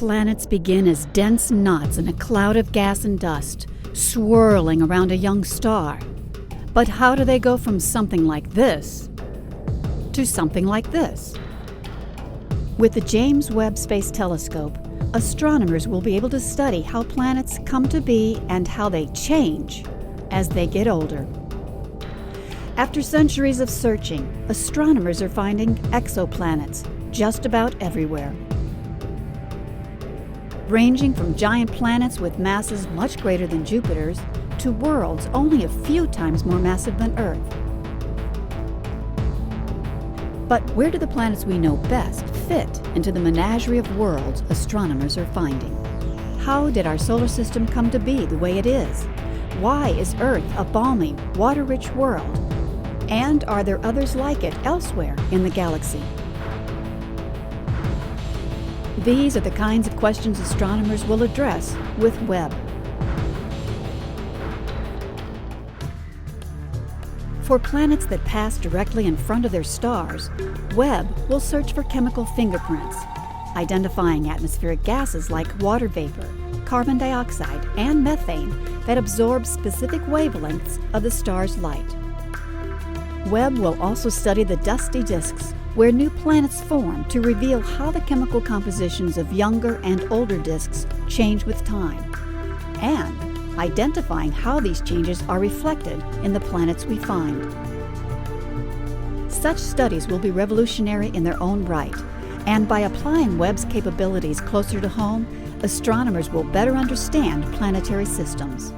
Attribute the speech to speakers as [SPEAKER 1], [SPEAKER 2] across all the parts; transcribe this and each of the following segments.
[SPEAKER 1] Planets begin as dense knots in a cloud of gas and dust, swirling around a young star. But how do they go from something like this to something like this? With the James Webb Space Telescope, astronomers will be able to study how planets come to be and how they change as they get older. After centuries of searching, astronomers are finding exoplanets just about everywhere, ranging from giant planets with masses much greater than Jupiter's to worlds only a few times more massive than Earth. But where do the planets we know best fit into the menagerie of worlds astronomers are finding? How did our solar system come to be the way it is? Why is Earth a balmy, water-rich world? And are there others like it elsewhere in the galaxy? These are the kinds of questions astronomers will address with Webb. For planets that pass directly in front of their stars, Webb will search for chemical fingerprints, identifying atmospheric gases like water vapor, carbon dioxide, and methane that absorb specific wavelengths of the star's light. Webb will also study the dusty disks where new planets form to reveal how the chemical compositions of younger and older disks change with time, and identifying how these changes are reflected in the planets we find. Such studies will be revolutionary in their own right, and by applying Webb's capabilities closer to home, astronomers will better understand planetary systems.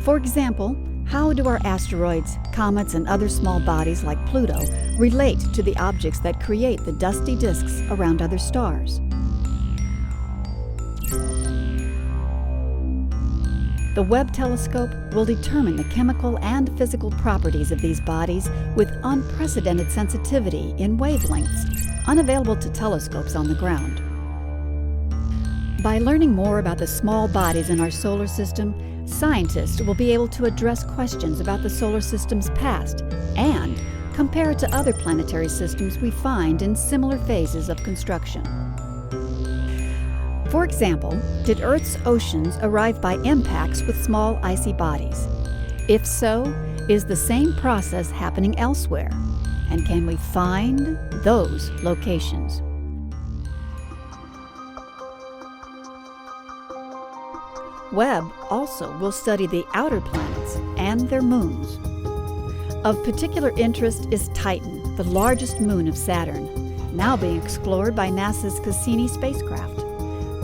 [SPEAKER 1] For example, how do our asteroids, comets, and other small bodies like Pluto relate to the objects that create the dusty disks around other stars? The Webb telescope will determine the chemical and physical properties of these bodies with unprecedented sensitivity in wavelengths unavailable to telescopes on the ground. By learning more about the small bodies in our solar system, scientists will be able to address questions about the solar system's past and compare it to other planetary systems we find in similar phases of construction. For example, did Earth's oceans arrive by impacts with small icy bodies? If so, is the same process happening elsewhere? And can we find those locations? Webb also will study the outer planets and their moons. Of particular interest is Titan, the largest moon of Saturn, now being explored by NASA's Cassini spacecraft.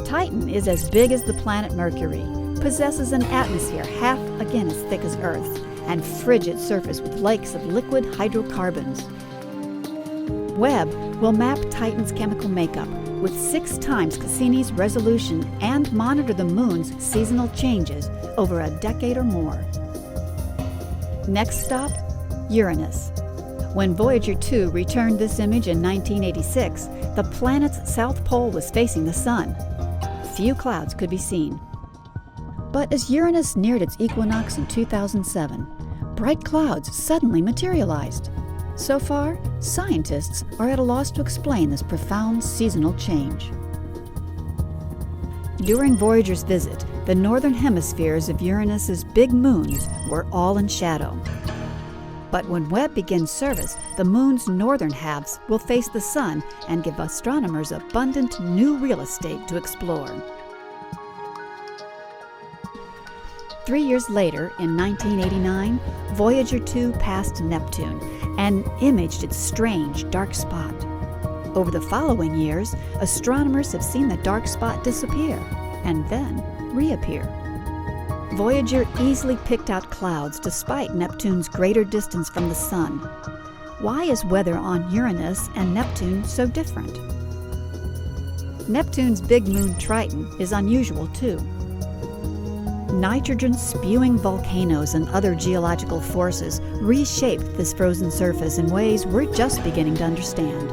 [SPEAKER 1] Titan is as big as the planet Mercury, possesses an atmosphere half again as thick as Earth, and frigid surface with lakes of liquid hydrocarbons. Webb will map Titan's chemical makeup with 6 times Cassini's resolution and monitor the moon's seasonal changes over a decade or more. Next stop, Uranus. When Voyager 2 returned this image in 1986, the planet's south pole was facing the sun. Few clouds could be seen. But as Uranus neared its equinox in 2007, bright clouds suddenly materialized. So far, scientists are at a loss to explain this profound seasonal change. During Voyager's visit, the northern hemispheres of Uranus's big moons were all in shadow. But when Webb begins service, the moon's northern halves will face the sun and give astronomers abundant new real estate to explore. 3 years later, in 1989, Voyager 2 passed Neptune and imaged its strange dark spot. Over the following years, astronomers have seen the dark spot disappear and then reappear. Voyager easily picked out clouds despite Neptune's greater distance from the Sun. Why is weather on Uranus and Neptune so different? Neptune's big moon Triton is unusual too. Nitrogen-spewing volcanoes and other geological forces reshaped this frozen surface in ways we're just beginning to understand.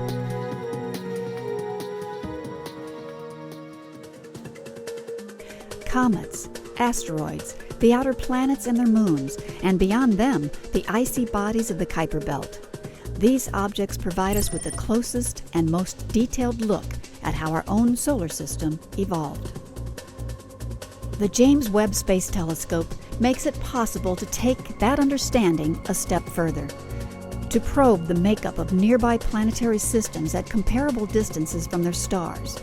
[SPEAKER 1] Comets, asteroids, the outer planets and their moons, and beyond them, the icy bodies of the Kuiper Belt. These objects provide us with the closest, and most detailed look at how our own solar system evolved. The James Webb Space Telescope makes it possible to take that understanding a step further, to probe the makeup of nearby planetary systems at comparable distances from their stars.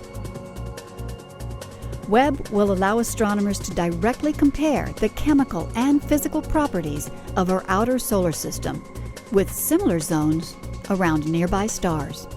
[SPEAKER 1] Webb will allow astronomers to directly compare the chemical and physical properties of our outer solar system with similar zones around nearby stars.